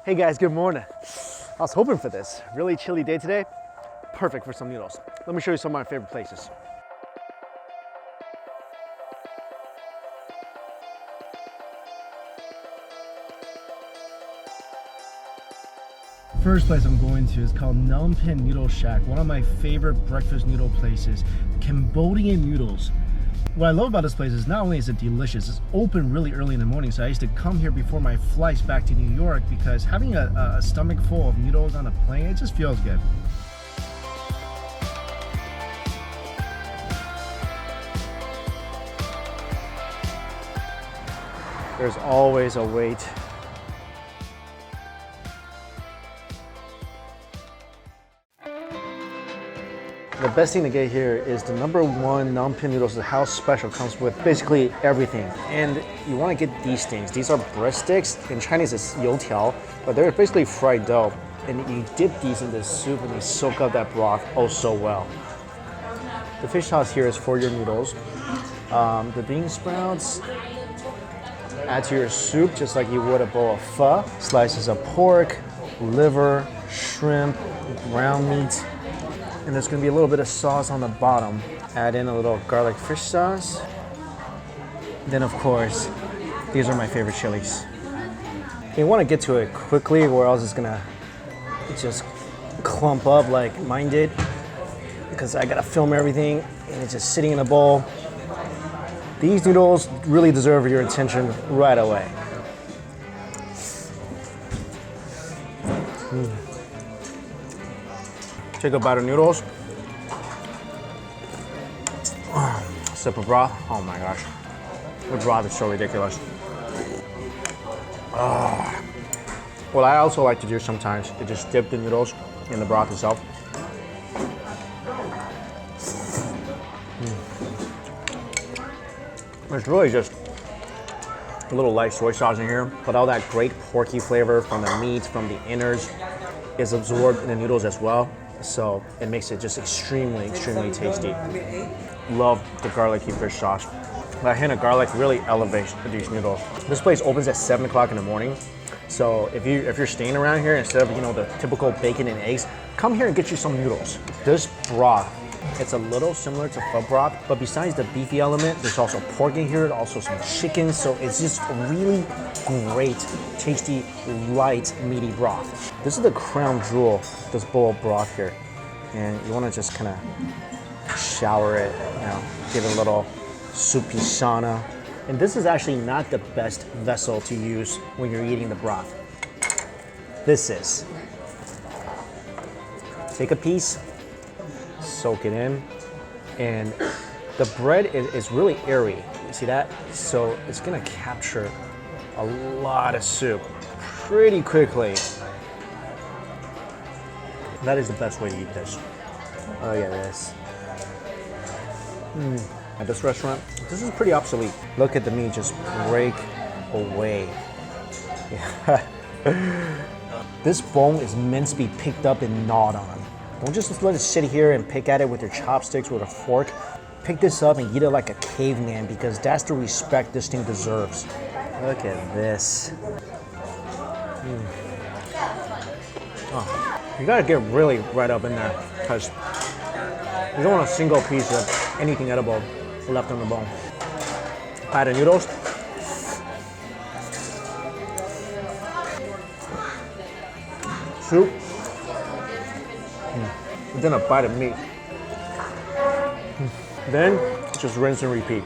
Hey guys, good morning. I was hoping for this. Really chilly day today. Perfect for some noodles. Let me show you some of my favorite places. First place I'm going to is called Phnom Penh Noodle Shack, one of my favorite breakfast noodle places. Cambodian noodles. What I love about this place is not only is it delicious, it's open really early in the morning, so I used to come here before my flights back to New York because having a stomach full of noodles on a plane, it just feels good. There's always a wait. The best thing to get here is the #1 Phnom Penh noodles. The house special comes with basically everything. And you want to get these things. These are breadsticks. In Chinese it's youtiao, but they're basically fried dough. And you dip these in this soup and they soak up that broth oh so well. The fish sauce here is for your noodles. The bean sprouts, add to your soup just like you would a bowl of pho. Slices of pork, liver, shrimp, ground meat. And there's gonna be a little bit of sauce on the bottom. Add in a little garlic fish sauce. Then of course, these are my favorite chilies. You wanna get to it quickly or else it's gonna just clump up like mine did. Because I gotta film everything and it's just sitting in a bowl. These noodles really deserve your attention right away. Take a bite of noodles. Sip of broth. Oh my gosh. The broth is so ridiculous. What I also like to do sometimes is just dip the noodles in the broth itself. It's really just a little light soy sauce in here, but all that great porky flavor from the meat, from the innards, is absorbed in the noodles as well. So it makes it just extremely, extremely tasty. Love the garlicky fish sauce. That hint of garlic really elevates these noodles. This place opens at 7 o'clock in the morning. So if you're staying around here, instead of the typical bacon and eggs, come here and get you some noodles. This broth, it's a little similar to pho broth, but besides the beefy element, there's also pork in here, also some chicken. So it's just a really great, tasty, light, meaty broth. This is the crown jewel, this bowl of broth here. And you want to just kind of shower it, give it a little soupy sauna. And this is actually not the best vessel to use when you're eating the broth. This is. Take a piece, soak it in, and the bread is really airy. You see that? So it's gonna capture a lot of soup pretty quickly. That is the best way to eat this. Oh yeah, this. At this restaurant, this is pretty obsolete. Look at the meat just break away. Yeah. This bone is meant to be picked up and gnawed on. Don't just let it sit here and pick at it with your chopsticks with a fork. Pick this up and eat it like a caveman because that's the respect this thing deserves. Look at this. Oh, you gotta get really right up in there because you don't want a single piece of anything edible left on the bone. Bite of noodles. Soup. And then a bite of meat. Then just rinse and repeat.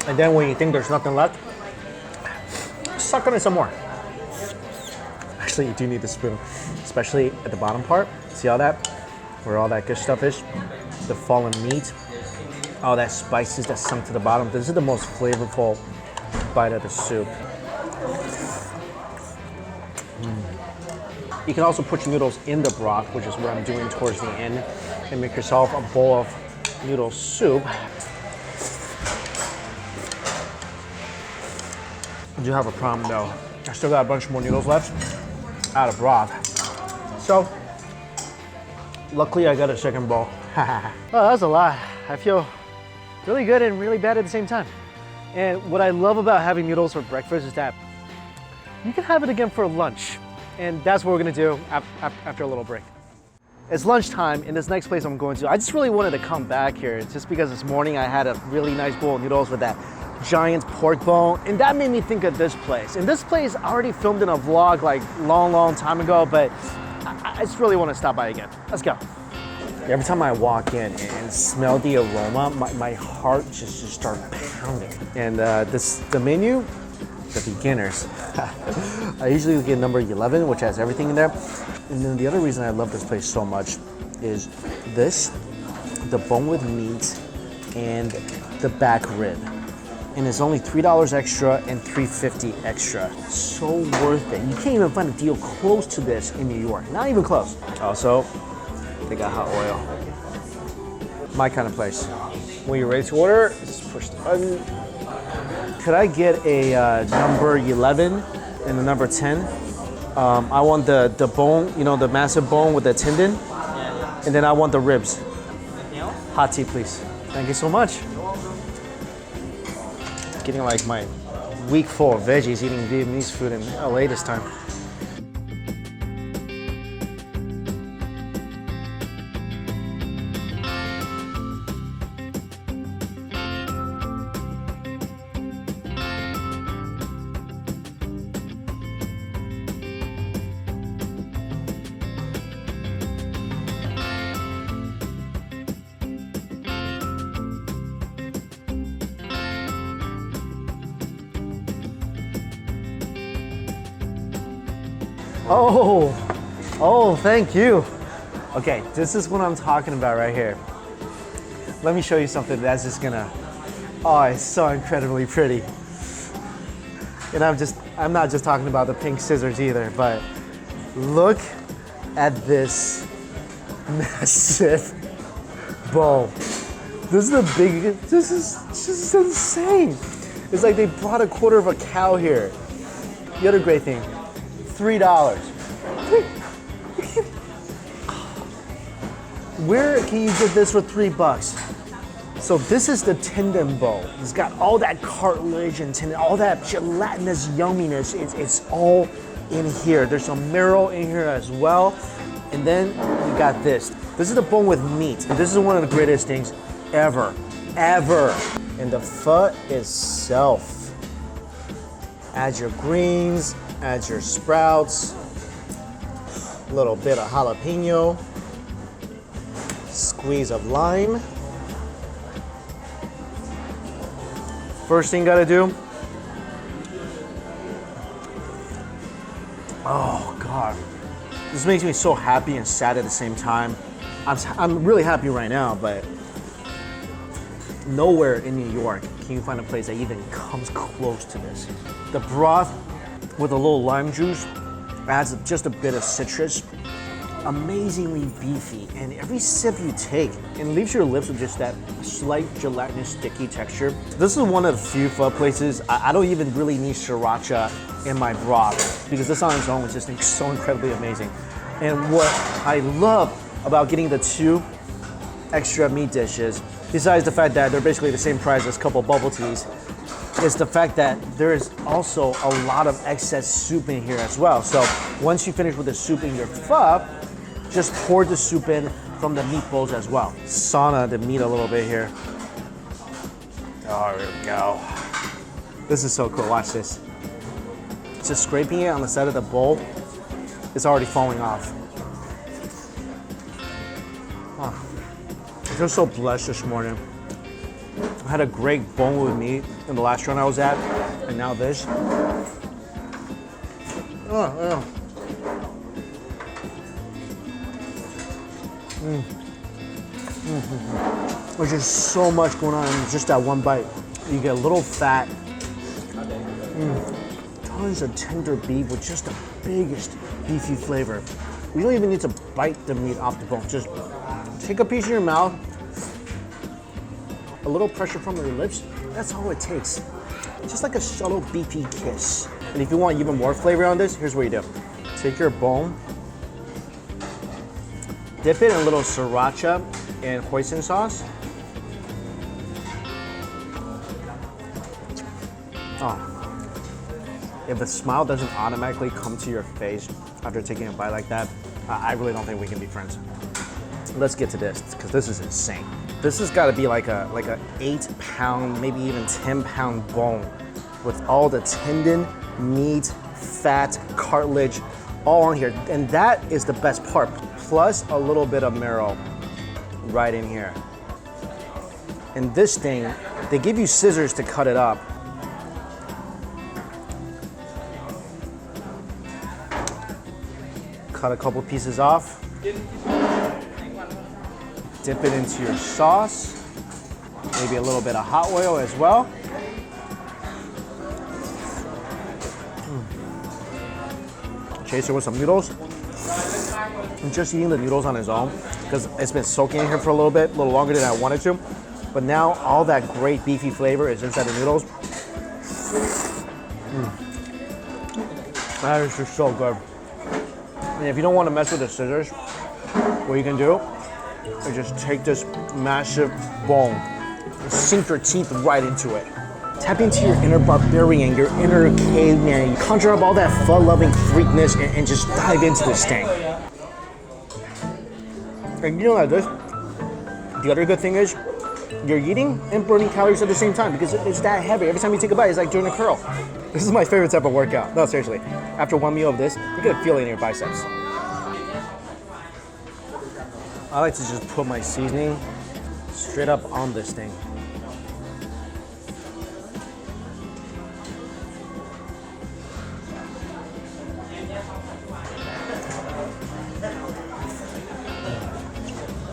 And then when you think there's nothing left, suck on it some more. Actually, you do need the spoon, especially at the bottom part. See all that? Where all that good stuff is? The fallen meat, all that spices that sunk to the bottom. This is the most flavorful bite of the soup. You can also put your noodles in the broth, which is what I'm doing towards the end, and make yourself a bowl of noodle soup. I do have a problem though. I still got a bunch more noodles left out of broth. So, luckily I got a second bowl. Oh, that was a lot. I feel really good and really bad at the same time. And what I love about having noodles for breakfast is that you can have it again for lunch. And that's what we're gonna do after a little break. It's lunchtime in this next place I'm going to. I just really wanted to come back here just because this morning I had a really nice bowl of noodles with that giant pork bone, and that made me think of this place. And this place I already filmed in a vlog like long time ago, but I just really want to stop by again. Let's go. Every time I walk in and smell the aroma, my heart just starts pounding. And the menu, the beginners. I usually get number 11, which has everything in there. And then the other reason I love this place so much is this, the bone with meat and the back rib. And it's only $3 extra and $3.50 extra. So worth it. You can't even find a deal close to this in New York. Not even close. Also, they got hot oil. My kind of place. When you're ready to order, just push the button. Could I get a number 11 and the number 10? I want the bone, you know, the massive bone with the tendon. And then I want the ribs. Hot tea, please. Thank you so much. Getting like my week full of veggies, eating Vietnamese food in LA this time. Oh, thank you. Okay, this is what I'm talking about right here. Let me show you something that's just gonna, oh, it's so incredibly pretty. And I'm not just talking about the pink scissors either, but look at this massive bowl. This is the biggest, this is just insane. It's like they brought a quarter of a cow here. The other great thing, $3. Where can you get this for $3? So this is the tendon bowl. It's got all that cartilage and tendon, all that gelatinous yumminess. It's all in here. There's some marrow in here as well. And then you got this. This is the bone with meat. And this is one of the greatest things ever. And the pho itself. Add your greens, add your sprouts, a little bit of jalapeno, squeeze of lime. First thing gotta do, oh God, this makes me so happy and sad at the same time. I'm really happy right now, but nowhere in New York can you find a place that even comes close to this. The broth with a little lime juice adds just a bit of citrus. Amazingly beefy, and every sip you take, it leaves your lips with just that slight gelatinous sticky texture. This is one of the few pho places I don't even really need sriracha in my broth because this on its own is just so incredibly amazing. And what I love about getting the 2 extra meat dishes, besides the fact that they're basically the same price as a couple bubble teas, is the fact that there is also a lot of excess soup in here as well. So once you finish with the soup in your pho, just pour the soup in from the meat bowls as well. Sauna the meat a little bit here. Oh, here we go. This is so cool, watch this. Just scraping it on the side of the bowl, it's already falling off. Oh, I feel so blessed this morning. I had a great bone with meat in the last restaurant I was at, and now this. Oh, yeah. There's just so much going on in just that one bite. You get a little fat, tons of tender beef with just the biggest beefy flavor. You don't even need to bite the meat off the bone. Just take a piece in your mouth, a little pressure from your lips, that's all it takes. Just like a subtle beefy kiss. And if you want even more flavor on this, here's what you do. Take your bone, dip it in a little sriracha and hoisin sauce. If the smile doesn't automatically come to your face after taking a bite like that, I really don't think we can be friends. Let's get to this, because this is insane. This has got to be like a 8-pound, maybe even 10-pound bone with all the tendon, meat, fat, cartilage, all on here. And that is the best part, plus a little bit of marrow right in here. And this thing, they give you scissors to cut it up. Cut a couple pieces off. Dip it into your sauce. Maybe a little bit of hot oil as well. Chaser with some noodles. I'm just eating the noodles on its own because it's been soaking in here for a little longer than I wanted to. But now all that great beefy flavor is inside the noodles. That is just so good. And if you don't want to mess with the scissors, what you can do is just take this massive bone and sink your teeth right into it. Tap into your inner barbarian, your inner caveman. Conjure up all that fun-loving freakness and just dive into this thing. And you know like this, the other good thing is, you're eating and burning calories at the same time because it's that heavy. Every time you take a bite, it's like doing a curl. This is my favorite type of workout. No, seriously. After one meal of this, you get a feeling in your biceps. I like to just put my seasoning straight up on this thing.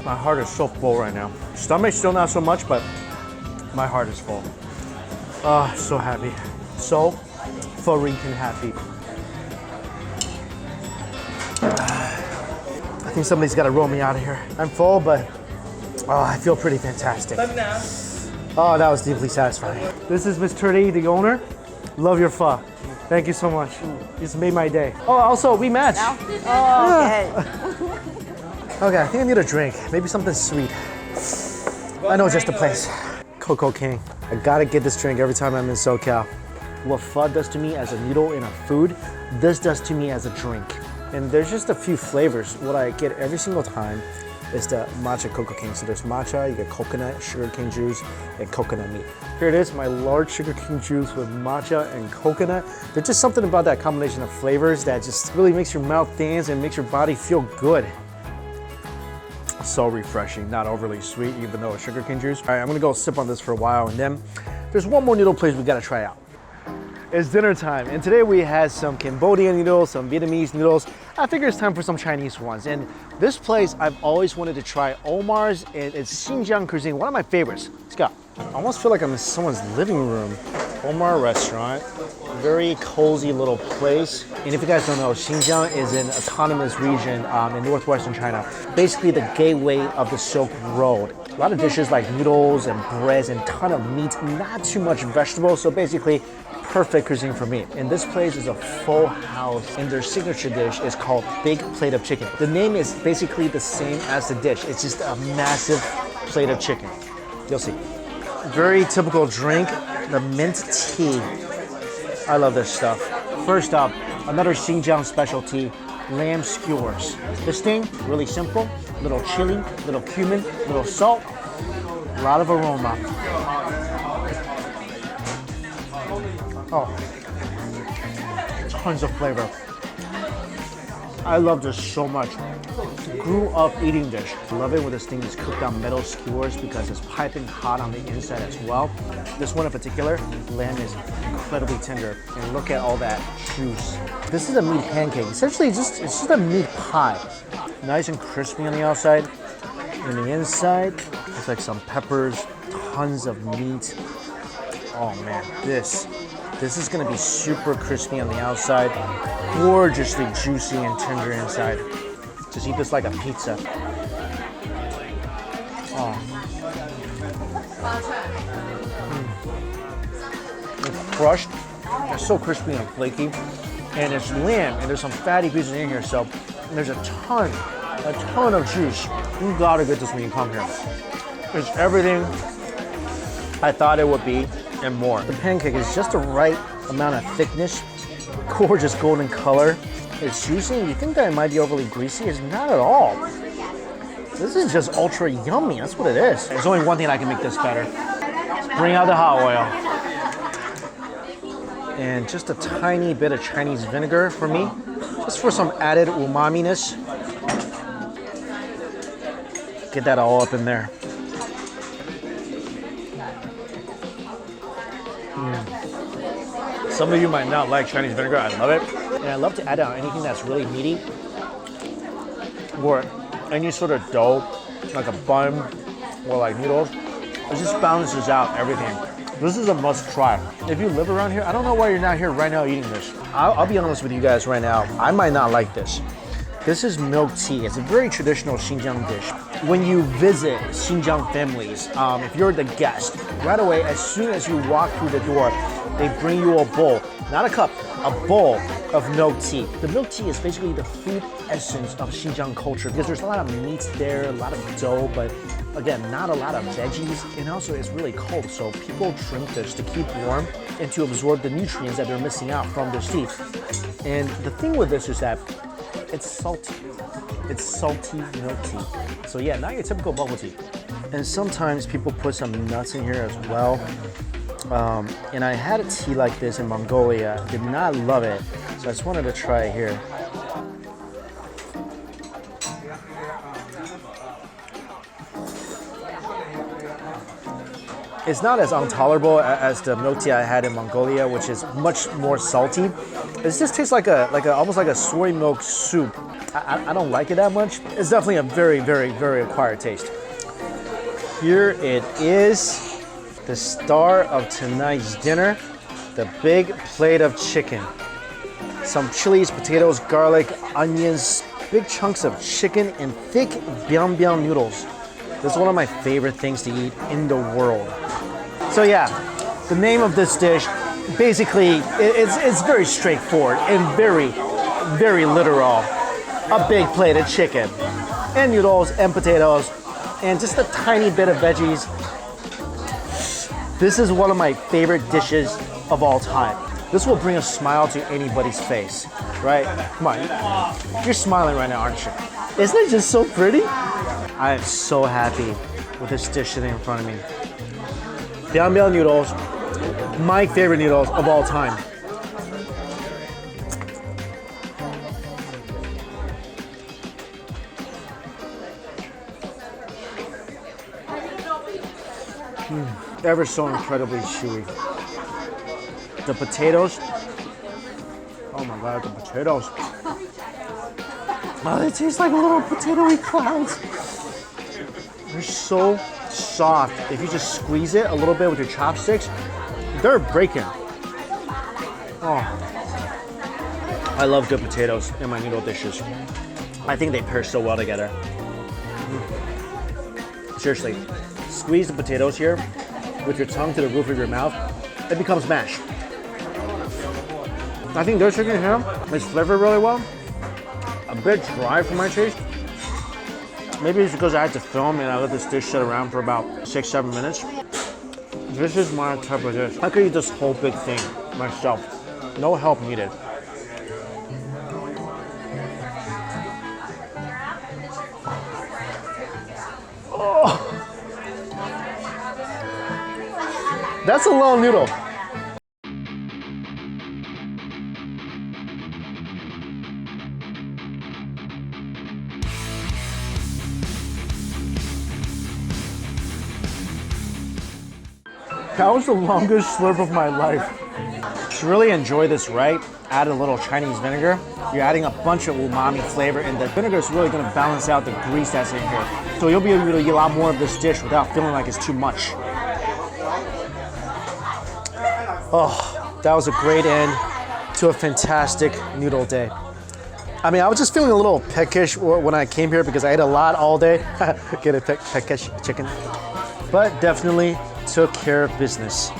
My heart is so full right now. Stomach still not so much, but my heart is full. Oh, so happy. So freaking happy. I think somebody's got to roll me out of here. I'm full, but I feel pretty fantastic. Oh, that was deeply satisfying. This is Miss Turdy, the owner. Love your pho. Thank you so much. You just made my day. Oh, also, we match. No? Oh, okay. Okay, I think I need a drink. Maybe something sweet. I know just the place. Coco King. I gotta get this drink every time I'm in SoCal. What pho does to me as a noodle in a food, this does to me as a drink. And there's just a few flavors. What I get every single time is the matcha Coco King. So there's matcha, you get coconut, sugar cane juice, and coconut meat. Here it is, my large sugar cane juice with matcha and coconut. There's just something about that combination of flavors that just really makes your mouth dance and makes your body feel good. So refreshing, not overly sweet, even though it's sugar cane juice. All right, I'm gonna go sip on this for a while, and then there's one more noodle place we gotta try out. It's dinner time, and today we had some Cambodian noodles, some Vietnamese noodles. I figure it's time for some Chinese ones. And this place, I've always wanted to try Omar's, and it's Xin Jiang cuisine, one of my favorites. Let's go. I almost feel like I'm in someone's living room. Omar Restaurant, very cozy little place. And if you guys don't know, Xinjiang is an autonomous region in northwestern China, basically the gateway of the Silk Road. A lot of dishes like noodles and breads and ton of meat, not too much vegetables, so basically perfect cuisine for me. And this place is a full house, and their signature dish is called Big Plate of Chicken. The name is basically the same as the dish. It's just a massive plate of chicken. You'll see. Very typical drink, the mint tea. I love this stuff. First up, another Xinjiang specialty, lamb skewers. This thing, really simple, little chili, little cumin, little salt, a lot of aroma. Oh, tons of flavor. I love this so much. Grew up eating this. Love it when this thing is cooked on metal skewers because it's piping hot on the inside as well. This one in particular, lamb is incredibly tender. And look at all that juice. This is a meat pancake. Essentially, it's just a meat pie. Nice and crispy on the outside. And the inside, it's like some peppers, tons of meat. Oh man, this is gonna be super crispy on the outside, gorgeously juicy and tender inside. Just eat this like a pizza. Oh. It's crushed, it's so crispy and flaky, and it's lamb, and there's some fatty pieces in here, so there's a ton of juice. You gotta get this when you come here. It's everything I thought it would be and more. The pancake is just the right amount of thickness, gorgeous golden color. It's juicy. You think that it might be overly greasy? It's not at all. This is just ultra yummy. That's what it is. There's only one thing that can make this better. Let's bring out the hot oil. And just a tiny bit of Chinese vinegar for me, just for some added umami-ness. Get that all up in there. Some of you might not like Chinese vinegar. I love it. And I love to add on anything that's really meaty or any sort of dough, like a bun or like noodles. It just balances out everything. This is a must try. If you live around here, I don't know why you're not here right now eating this. I'll be honest with you guys right now. I might not like this. This is milk tea. It's a very traditional Xin Jiang dish. When you visit Xin Jiang families, if you're the guest, right away, as soon as you walk through the door, they bring you a bowl, not a cup, a bowl of milk tea. The milk tea is basically the food essence of Xin Jiang culture because there's a lot of meats there, a lot of dough, but again, not a lot of veggies, and also it's really cold, so people drink this to keep warm and to absorb the nutrients that they're missing out from their teeth. And the thing with this is that it's salty. It's salty milk tea. So yeah, not your typical bubble tea. And sometimes people put some nuts in here as well. And I had a tea like this in Mongolia, did not love it, so I just wanted to try it here. It's not as intolerable as the milk tea I had in Mongolia, which is much more salty. It just tastes like almost like a soy milk soup. I don't like it that much. It's definitely a very, very, very acquired taste. Here it is. The star of tonight's dinner, the big plate of chicken. Some chilies, potatoes, garlic, onions, big chunks of chicken, and thick biang biang noodles. This is one of my favorite things to eat in the world. So yeah, the name of this dish, basically, it's very straightforward and very, very literal. A big plate of chicken, and noodles, and potatoes, and just a tiny bit of veggies. This is one of my favorite dishes of all time. This will bring a smile to anybody's face, right? Come on, you're smiling right now, aren't you? Isn't it just so pretty? I am so happy with this dish sitting in front of me. Biang biang noodles, my favorite noodles of all time. Ever so incredibly chewy. The potatoes, oh my god, the potatoes. Oh, they taste like little potatoey clouds. They're so soft. If you just squeeze it a little bit with your chopsticks, they're breaking. Oh, I love good potatoes in my noodle dishes. I think they pair so well together. Seriously, squeeze the potatoes here with your tongue to the roof of your mouth, it becomes mash. I think their chicken here is flavored really well. A bit dry for my taste. Maybe it's because I had to film and I let this dish sit around for about 6-7 minutes. This is my type of dish. I could eat this whole big thing myself. No help needed. Oh. That's a long noodle. That was the longest slurp of my life. To really enjoy this right, add a little Chinese vinegar. You're adding a bunch of umami flavor, and the vinegar is really gonna balance out the grease that's in here. So you'll be able to eat a lot more of this dish without feeling like it's too much. Oh, that was a great end to a fantastic noodle day. I mean, I was just feeling a little peckish when I came here because I ate a lot all day. Get a peckish chicken. But definitely took care of business.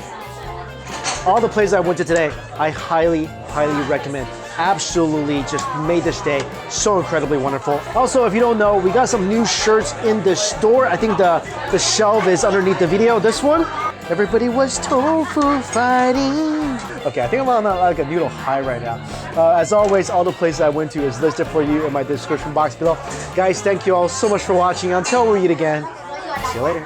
All the places I went to today, I highly, highly recommend. Absolutely just made this day so incredibly wonderful. Also, if you don't know, we got some new shirts in the store. I think the shelf is underneath the video. This one, Everybody was tofu fighting. Okay, I think I'm on like a noodle high right now. As always, all the places I went to is listed for you in my description box below. Guys, thank you all so much for watching. Until we eat again, see you later.